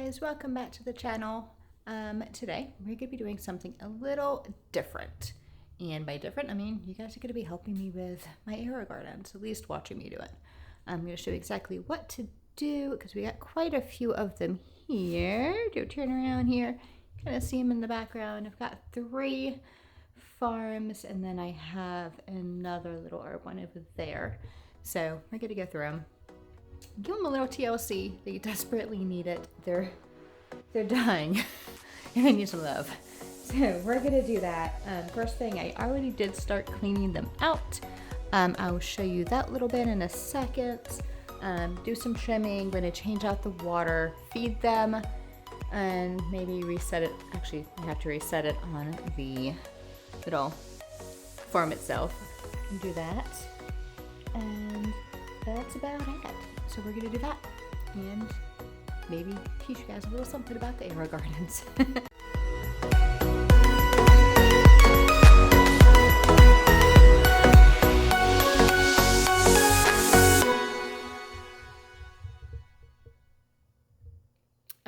guys, welcome back to the channel. Today we're going to be doing something a little different, and by different I mean you guys are going to be helping me with my Aerogardens, at least watching me do it. I'm going to show you exactly what to do because we got quite a few of them here. Do turn around here, kind of see them in the background. I've got 3 farms and then I have another little herb one over there, so we're going to go through them. Give them a little TLC. They desperately need it. They're dying and they need some love. So we're gonna do that. First thing, I already did start cleaning them out. I will show you that little bit in a second. Do some trimming. Gonna change out the water, feed them, and maybe reset it. Actually, I have to reset it on the little farm itself. Do that, and that's about it. So we're gonna do that and maybe teach you guys a little something about the Aerogardens.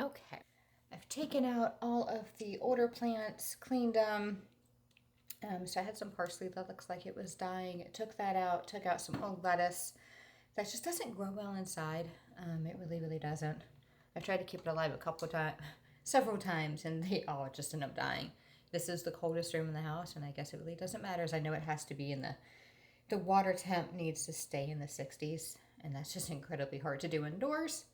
Okay, I've taken out all of the older plants, cleaned them. So I had some parsley that looks like it was dying. I took that out, took out some old lettuce. That just doesn't grow well inside. It really doesn't. I've tried to keep it alive several times, and they all just end up dying. This is the coldest room in the house, and I guess it really doesn't matter, as I know it has to be in the water temp needs to stay in the 60s, and that's just incredibly hard to do indoors.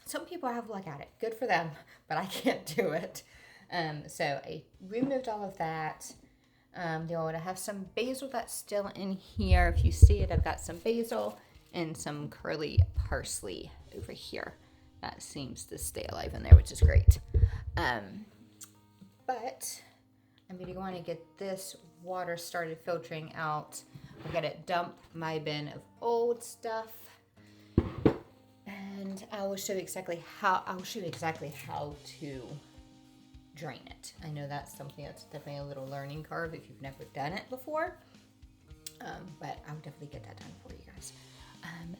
Some people have luck at it. Good for them, but I can't do it. So I removed all of that. I have some basil that's still in here. If you see it, I've got some basil and some curly parsley over here. That seems to stay alive in there, which is great. But I'm going to go on and get this water started filtering out. I'm going to dump my bin of old stuff, and I will show you exactly how to drain it. I know that's something that's definitely a little learning curve if you've never done it before, but I'll definitely get that done for you guys.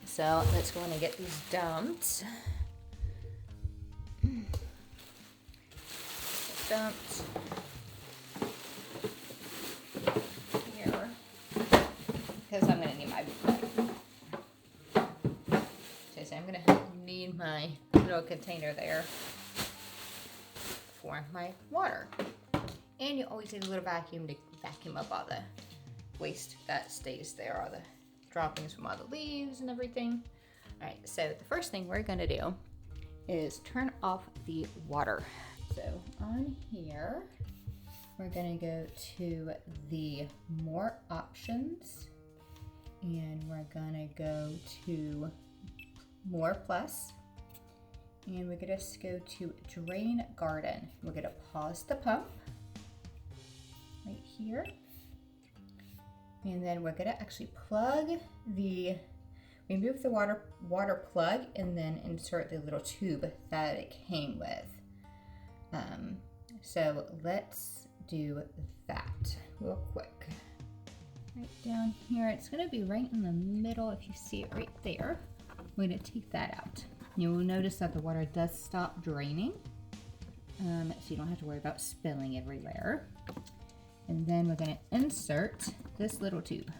So let's go on and get these dumped. Dumped here because I'm gonna need my little container there for my water, and you always need a little vacuum to vacuum up all the waste that stays there, all the droppings from all the leaves and everything. All right, so the first thing we're gonna do is turn off the water. So on here, we're gonna go to the more options, and we're gonna go to more plus, and we're gonna go to drain garden. We're gonna pause the pump right here, and then we're gonna actually remove the water plug and then insert the little tube that it came with. So let's do that real quick. Right down here, it's gonna be right in the middle. If you see it right there, we're gonna take that out. You will notice that the water does stop draining, so you don't have to worry about spilling everywhere. And then we're gonna insert this little tube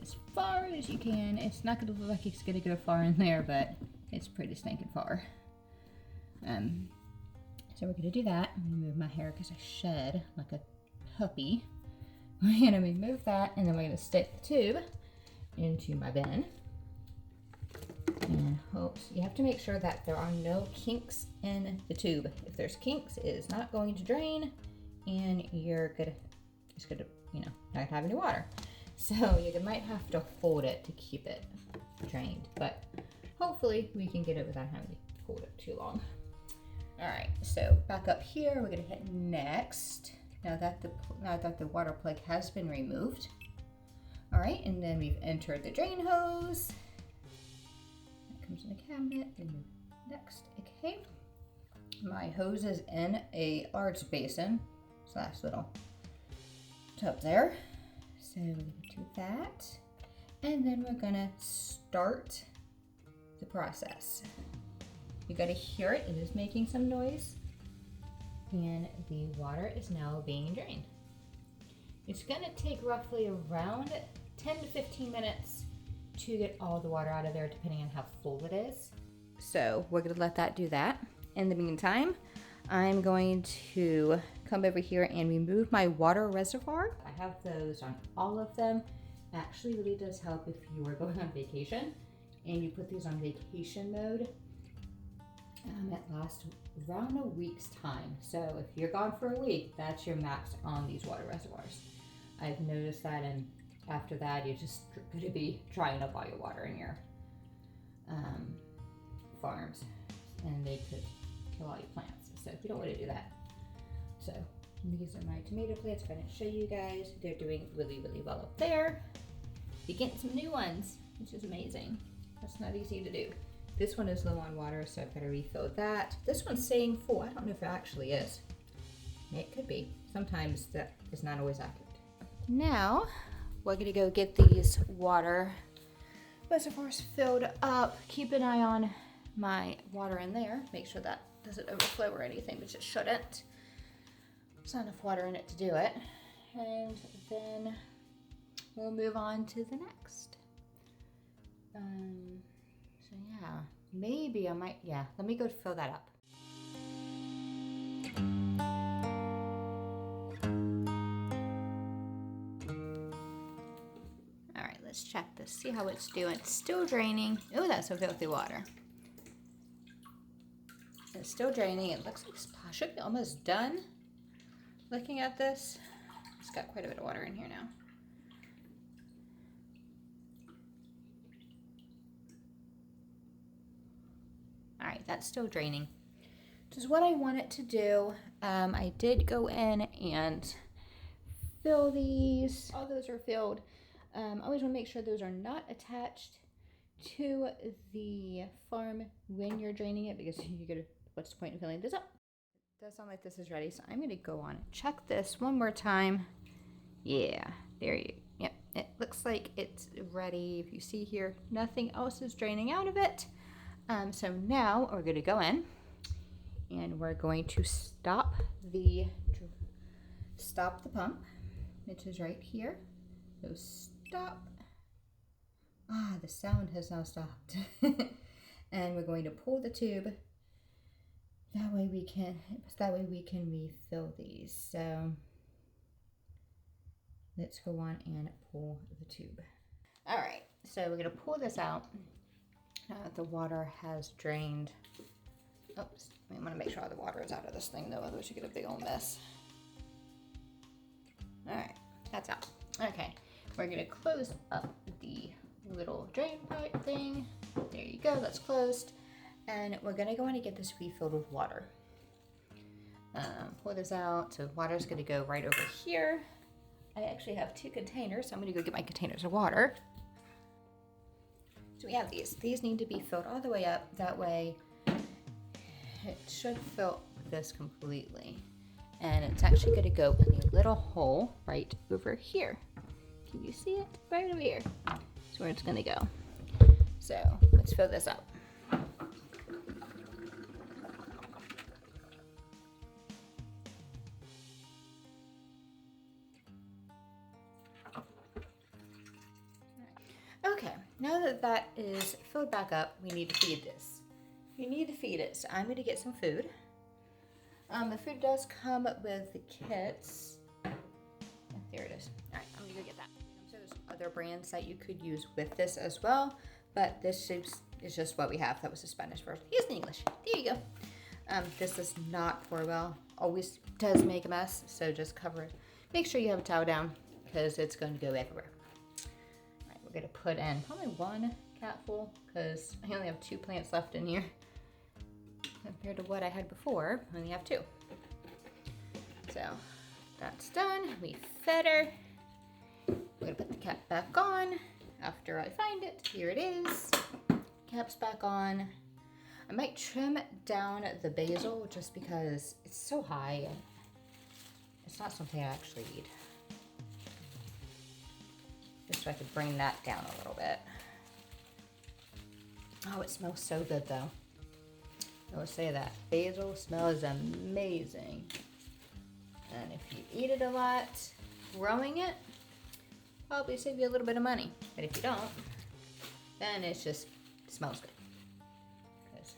as far as you can. It's not gonna look like it's gonna go far in there, but it's pretty stinking far. So we're gonna do that. I'm gonna move my hair because I shed like a puppy. We're gonna remove that, and then we're gonna stick the tube into my bin. And you have to make sure that there are no kinks in the tube. If there's kinks, it is not going to drain, and you're just gonna, not have any water. So you might have to hold it to keep it drained, but hopefully we can get it without having to hold it too long. All right, so back up here, we're gonna hit next. Now that the water plug has been removed. All right, and then we've entered the drain hose. That comes in the cabinet, remove next, okay. My hose is in a large basin, / little tub there. So we're gonna do that. And then we're gonna start the process. You gotta hear it, it is making some noise. And the water is now being drained. It's gonna take roughly around 10 to 15 minutes to get all the water out of there, depending on how full it is. So we're gonna let that do that. In the meantime, I'm going to come over here and remove my water reservoir. I have those on all of them. Actually really does help if you are going on vacation and you put these on vacation mode. It lasts around a week's time. So if you're gone for a week, that's your max on these water reservoirs. I've noticed that, and after that, you're just going to be drying up all your water in your farms, and they could kill all your plants. So you don't want to do that. So these are my tomato plants. I'm going to show you guys. They're doing really, really well up there. You're getting some new ones, which is amazing. That's not easy to do. This one is low on water, so I've got to refill that. This one's saying full. I don't know if it actually is. It could be. Sometimes that is not always accurate. Now, we're gonna go get these water reservoirs filled up. Keep an eye on my water in there. Make sure that doesn't overflow or anything, which it shouldn't. There's not enough water in it to do it. And then we'll move on to the next. So yeah, maybe I might, yeah, let me go fill that up. All right, let's check this, see how it's doing. It's still draining. Oh, that's some filthy water. It's still draining. It looks like I should be almost done. Looking at this, it's got quite a bit of water in here now. All right, that's still draining, which is what I want it to do. I did go in and fill these. All those are filled. Always want to make sure those are not attached to the farm when you're draining it, because you're gonna, what's the point in filling this up? It does sound like this is ready, so I'm gonna go on and check this one more time. Yeah, there you, yep, it looks like it's ready. If you see here, nothing else is draining out of it. So now we're going to go in and we're going to stop the pump, which is right here. So stop. Ah, the sound has now stopped. And we're going to pull the tube. That way we can refill these. So let's go on and pull the tube. All right, so we're going to pull this out. The water has drained. Oops, I want to make sure all the water is out of this thing though, otherwise you get a big old mess. All right, that's out. Okay, we're gonna close up the little drain pipe thing. There you go, that's closed. And we're gonna go in and get this refilled with water. Pour this out, so water's gonna go right over here. I actually have 2 containers, so I'm gonna go get my containers of water. So we have these. These need to be filled all the way up. That way it should fill this completely. And it's actually going to go in a little hole right over here. Can you see it? Right over here. That's where it's going to go. So let's fill this up. Okay, now that that is filled back up, we need to feed this. You need to feed it, so I'm going to get some food. The food does come with the kits. There it is. All right, I'm going to go get that. So there's other brands that you could use with this as well, but this is just what we have. That was the Spanish version. Here's the English. There you go. This does not pour well. Always does make a mess, so just cover it. Make sure you have a towel down because it's going to go everywhere. We're gonna put in probably 1 capful because I only have 2 plants left in here compared to what I had before. I only have 2. So that's done. We fed her. We're gonna put the cap back on after I find it. Here it is. Cap's back on. I might trim down the basil just because it's so high and it's not something I actually need. So I could bring that down a little bit. Oh, it smells so good though. I will say that basil smells amazing. And if you eat it a lot, growing it, probably save you a little bit of money. But if you don't, then it just smells good. Because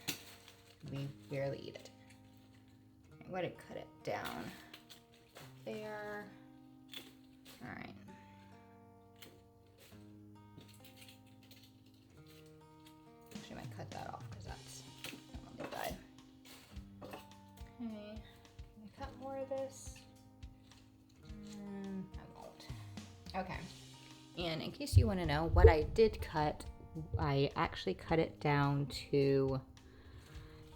we barely eat it. I'm going to cut it down there. All right. Actually, I might cut that off because that's on the side. Okay. Can I cut more of this? I won't. Okay. And in case you want to know, what I did cut, I actually cut it down to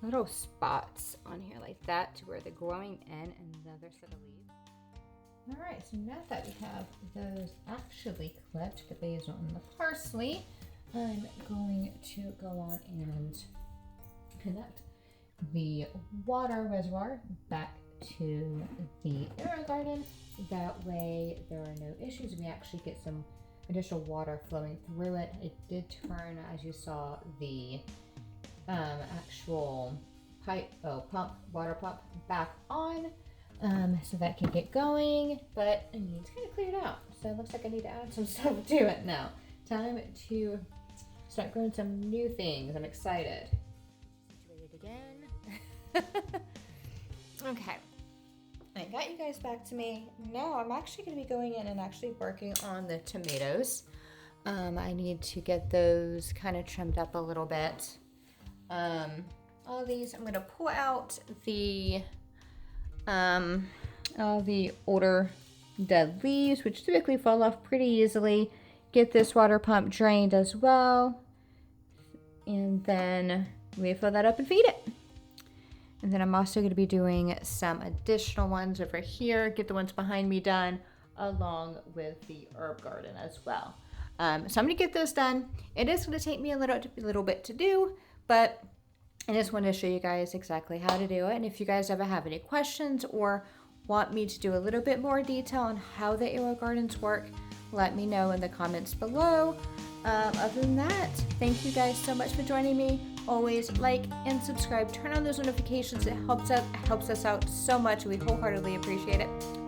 little spots on here like that to where the growing end and another set of leaves. All right, so now that we have those actually clipped, the basil and the parsley, I'm going to go on and connect the water reservoir back to the Aerogarden. That way there are no issues. We actually get some additional water flowing through it. It did turn, as you saw, the actual water pump back on, so that can get going, but I mean, it's kind of cleared out. So it looks like I need to add some stuff to it now. Time to start growing some new things. I'm excited. Situated again. Okay. I got you guys back to me. Now I'm actually going to be going in and actually working on the tomatoes. I need to get those kind of trimmed up a little bit. All these, I'm going to pull out all the older dead leaves, which typically fall off pretty easily. Get this water pump drained as well. And then we fill that up and feed it. And then I'm also going to be doing some additional ones over here. Get the ones behind me done along with the herb garden as well. So I'm going to get those done. It is going to take me a little bit to do, but I just want to show you guys exactly how to do it. And if you guys ever have any questions or want me to do a little bit more detail on how the Aerogardens work, let me know in the comments below. Other than that, thank you guys so much for joining me. Always like and subscribe. Turn on those notifications. It helps us out so much. We wholeheartedly appreciate it.